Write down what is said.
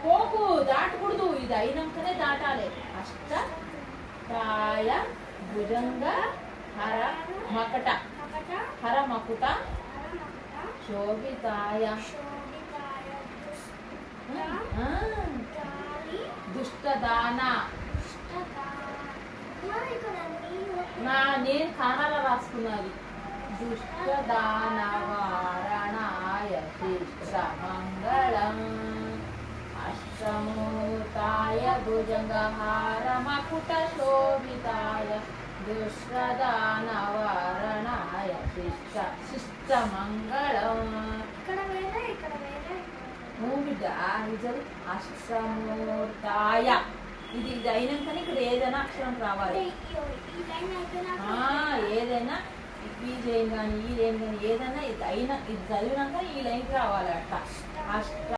పోకు దాటకూడదు, ఇది అయినాకనే దాటాలి. అష్ట ప్రాయ భుజంగ హర మకట హర మకుట శోభితాయ దుష్టదాన. నేను కానాలో రాసుకున్నది. దుష్టదానవారణాయ శిష్ట మంగళం అష్టమూర్తాయ భుజంగహార మకుట శోభితాయ దుష్టదానవారణాయ శిష్ట మంగళం. బిడ్డ ఇది అష్టమూర్తాయ. ఇది అయినాకనే ఇక్కడ ఏదైనా అక్షరం రావాలి. ఏదైనా ఈ లైన్ కానీ ఈ లైన్ కానీ ఏదైనా ఇది అయినా ఇది చదివినాక ఈ లైన్కి రావాలి. అట్లా అష్ట